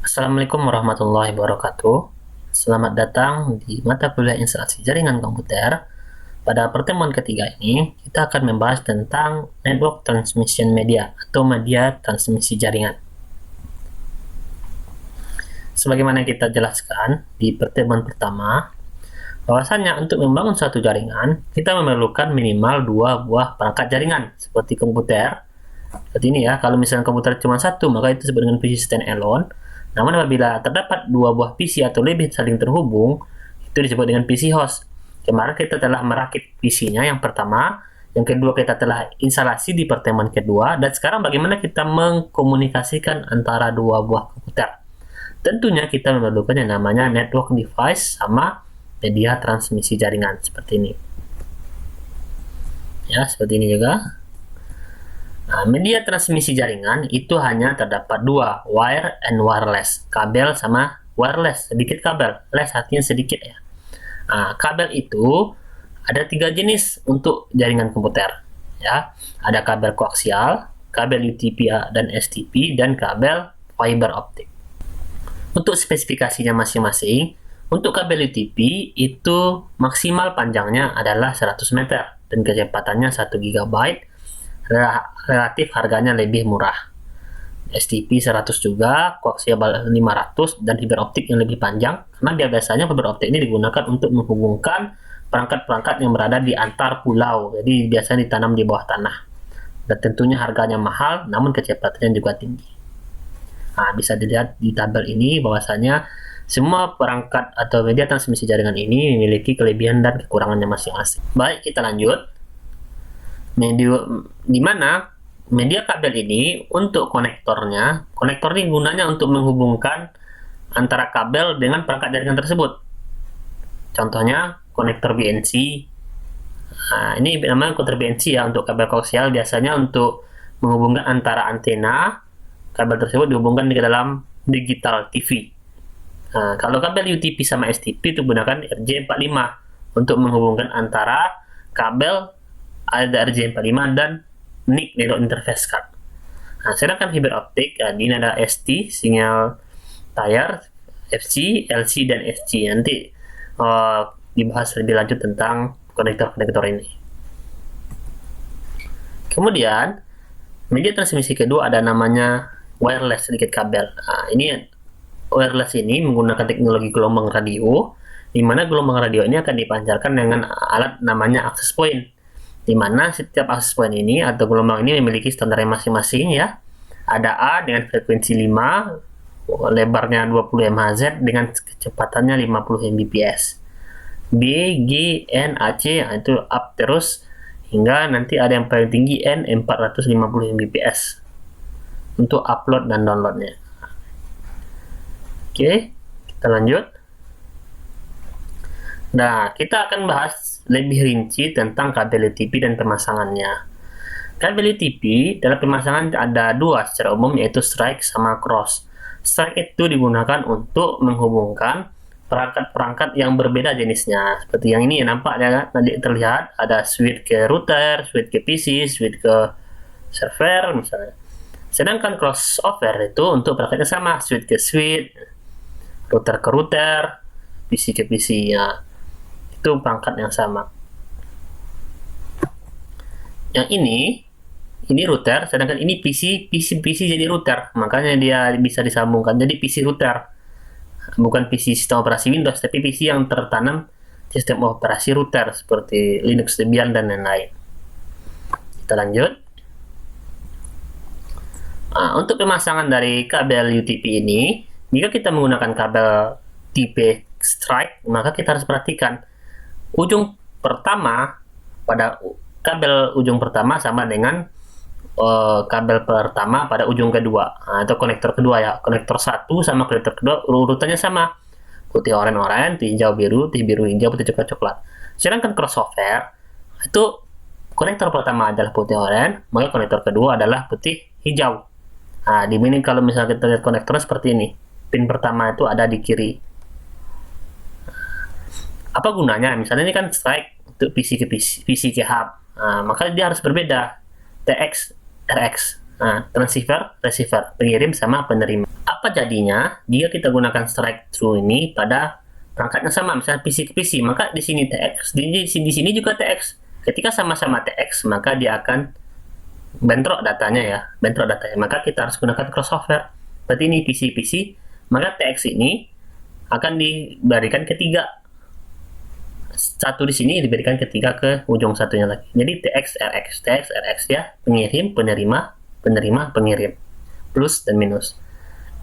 Assalamualaikum warahmatullahi wabarakatuh. Selamat datang di mata kuliah instalasi jaringan komputer. Pada pertemuan ketiga ini, kita akan membahas tentang network transmission media atau media transmisi jaringan. Sebagaimana kita jelaskan di pertemuan pertama, bahwasanya untuk membangun suatu jaringan, kita memerlukan minimal 2 buah perangkat jaringan, seperti komputer. Seperti ini ya, kalau misalnya komputer cuma satu, maka itu disebut dengan PC standalone. Namun apabila terdapat 2 buah PC atau lebih saling terhubung, itu disebut dengan PC host. Kemarin kita telah merakit PC-nya yang pertama, yang kedua kita telah instalasi di pertemuan kedua, dan sekarang bagaimana kita mengkomunikasikan antara 2 buah komputer. Tentunya kita memerlukan yang namanya network device sama media transmisi jaringan, seperti ini. Ya, seperti ini juga. Nah, media transmisi jaringan itu hanya terdapat 2, wire and wireless, kabel sama wireless, sedikit kabel, less artinya sedikit ya. Nah, kabel itu ada 3 jenis untuk jaringan komputer ya. Ada kabel koaksial, kabel UTP dan STP, dan kabel fiber optik. Untuk spesifikasinya masing-masing, untuk kabel UTP itu maksimal panjangnya adalah 100 meter dan kecepatannya 1 GB, relatif harganya lebih murah. STP 100 juga, koaksial 500, dan fiber optik yang lebih panjang, karena biasanya fiber optik ini digunakan untuk menghubungkan perangkat-perangkat yang berada di antar pulau, jadi biasanya ditanam di bawah tanah, dan tentunya harganya mahal, namun kecepatannya juga tinggi. Nah, bisa dilihat di tabel ini bahwasanya semua perangkat atau media transmisi jaringan ini memiliki kelebihan dan kekurangannya masing-masing. Baik, kita lanjut. Di mana media kabel ini untuk konektor ini gunanya untuk menghubungkan antara kabel dengan perangkat jaringan tersebut. Contohnya konektor BNC. Nah, ini namanya konektor BNC ya, untuk kabel koaksial biasanya untuk menghubungkan antara antena. Kabel tersebut dihubungkan ke dalam digital TV. Nah, kalau kabel UTP sama STP itu gunakan RJ45 untuk menghubungkan antara kabel ada RJ45 dan NIC, network interface card. Nah, sedangkan fiber optik, ini ada ST, sinyal tayar, FC, LC, dan SC. Nanti dibahas lebih lanjut tentang konektor-konektor ini. Kemudian, media transmisi kedua ada namanya wireless, sedikit kabel. Nah, ini wireless ini menggunakan teknologi gelombang radio, di mana gelombang radio ini akan dipancarkan dengan alat namanya access point, di mana setiap access point ini atau gelombang ini memiliki standarnya masing-masing ya. Ada A dengan frekuensi 5, lebarnya 20 MHz dengan kecepatannya 50 Mbps. B, G, N, AC, itu up terus hingga nanti ada yang paling tinggi N 450 Mbps untuk upload dan downloadnya. Oke, kita lanjut. Nah, kita akan bahas lebih rinci tentang kabel UTP dan pemasangannya. Kabel UTP dalam pemasangan ada 2 secara umum, yaitu strike sama cross. Strike itu digunakan untuk menghubungkan perangkat-perangkat yang berbeda jenisnya. Seperti yang ini ya, nampaknya tadi terlihat ada switch ke router, switch ke PC, switch ke server misalnya. Sedangkan crossover itu untuk perangkatnya sama, switch ke switch, router ke router, PC ke PC ya. Itu perangkat yang sama. Yang ini router, sedangkan ini PC jadi router, makanya dia bisa disambungkan jadi PC router, bukan PC sistem operasi Windows, tapi PC yang tertanam sistem operasi router seperti Linux, Debian, dan lain-lain. Kita lanjut. Nah, untuk pemasangan dari kabel UTP ini, jika kita menggunakan kabel tipe strike, maka kita harus perhatikan ujung pertama pada kabel ujung pertama sama dengan kabel pertama pada ujung kedua, atau konektor kedua ya. Konektor 1 sama konektor kedua urutannya sama, putih oranye, putih hijau biru, putih biru hijau, putih coklat. Sedangkan crossover itu konektor pertama adalah putih oranye, maka konektor kedua adalah putih hijau. Nah, di sini kalau misalnya kita lihat konektornya seperti ini, pin pertama itu ada di kiri. Apa gunanya? Misalnya ini kan strike untuk PC ke hub, maka dia harus berbeda, TX RX. Nah, transceiver, receiver, pengirim sama penerima. Apa jadinya jika kita gunakan strike through ini pada perangkatnya sama, misalnya PC ke PC, maka di sini TX, di sini juga TX. Ketika sama-sama TX, maka dia akan bentrok datanya ya, bentrok datanya. Maka kita harus gunakan crossover. Berarti ini PC-PC, maka TX ini akan diberikan ketiga. Satu di sini diberikan ketiga ke ujung satunya lagi. Jadi TX RX ya, pengirim, penerima, penerima, pengirim. Plus dan minus.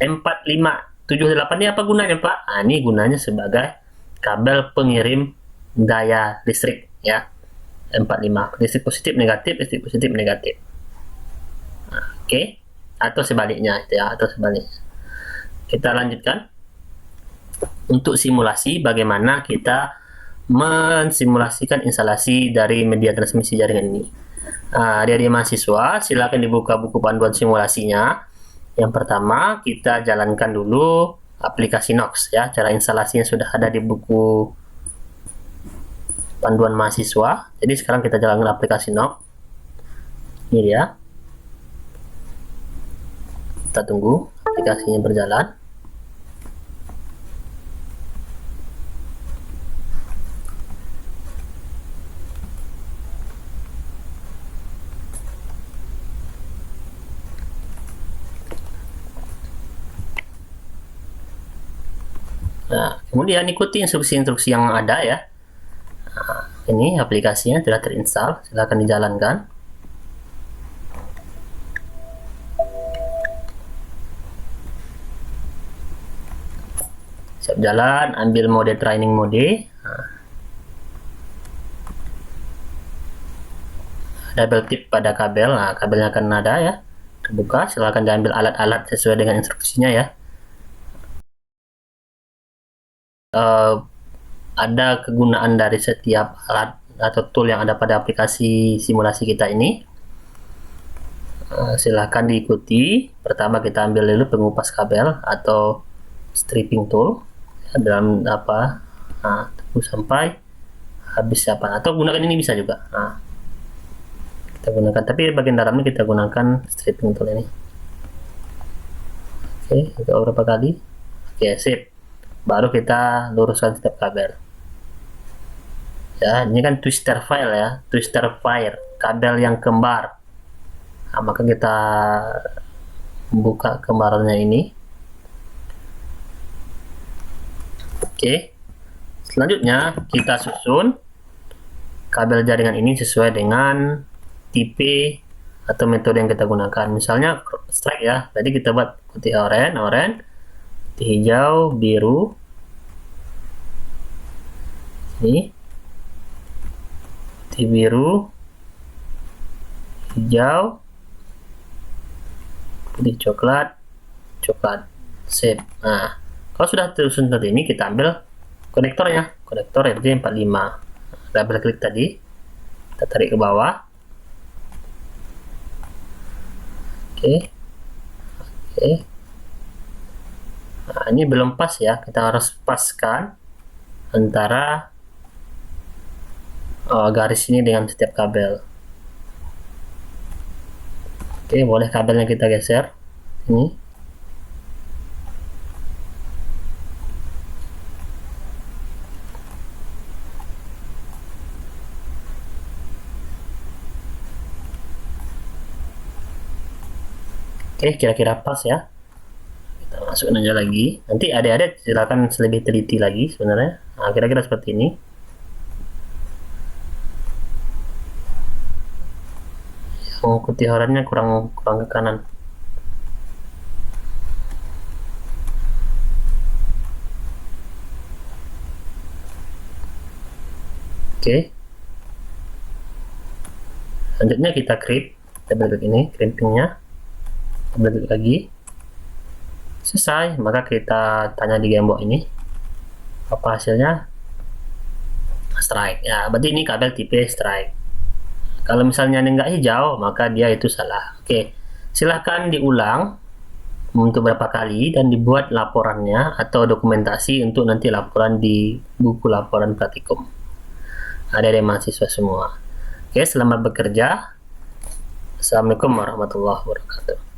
4578 ini apa gunanya, Pak? Nah, ini gunanya sebagai kabel pengirim daya listrik ya. 45 listrik positif negatif, listrik positif negatif. Nah, oke. Atau sebaliknya itu ya, atau sebaliknya. Kita lanjutkan untuk simulasi bagaimana kita mensimulasikan instalasi dari media transmisi jaringan ini. Dari mahasiswa, silakan dibuka buku panduan simulasinya. Yang pertama, kita jalankan dulu aplikasi Knox ya. Cara instalasinya sudah ada di buku panduan mahasiswa. Jadi sekarang kita jalankan aplikasi Knox. Ini dia. Kita tunggu aplikasinya berjalan. Nah, kemudian ikuti instruksi-instruksi yang ada ya. Nah, ini aplikasinya sudah terinstall, silahkan dijalankan. Siap jalan, ambil mode training mode. Nah, double tip pada kabel, nah kabelnya akan ada ya, terbuka. Silahkan diambil alat-alat sesuai dengan instruksinya ya. Ada kegunaan dari setiap alat atau tool yang ada pada aplikasi simulasi kita ini. Silahkan diikuti. Pertama kita ambil dulu pengupas kabel atau stripping tool ya, dalam apa, tunggu sampai habis apa, atau gunakan ini bisa juga. Nah, kita gunakan, tapi bagian dalamnya kita gunakan stripping tool ini. Oke, beberapa kali. Oke, sip. Baru kita luruskan setiap kabel ya. Ini kan twister file ya, twister file, kabel yang kembar. Nah, maka kita buka kembarannya ini. Oke, selanjutnya kita susun kabel jaringan ini sesuai dengan tipe atau metode yang kita gunakan. Misalnya strike ya, tadi kita buat putih oranye, hijau, biru. Ini putih, biru, hijau, putih, coklat, sip. Nah, kalau sudah tersusun seperti ini, kita ambil konektornya, konektor RJ45. Double klik tadi, kita tarik ke bawah. Oke. Nah, ini belum pas ya, kita harus paskan antara garis ini dengan setiap kabel. Oke, boleh kabelnya kita geser ini. Oke, kira-kira pas ya. Masukkan aja lagi. Nanti adik-adik silakan lebih teliti lagi sebenarnya. Nah, kira-kira seperti ini. Yang putih oranye kurang ke kanan. Oke. Selanjutnya kita creep. Kita bentuk ini, crimpingnya. Kita bentuk lagi. Selesai, maka kita tanya di gembok ini apa hasilnya. Strike ya, berarti ini kabel tipe strike. Kalau misalnya nggak hijau, maka dia itu salah. Oke, silahkan diulang untuk berapa kali dan dibuat laporannya atau dokumentasi untuk nanti laporan di buku laporan praktikum. Ada dari mahasiswa semua. Oke, selamat bekerja. Assalamualaikum warahmatullahi wabarakatuh.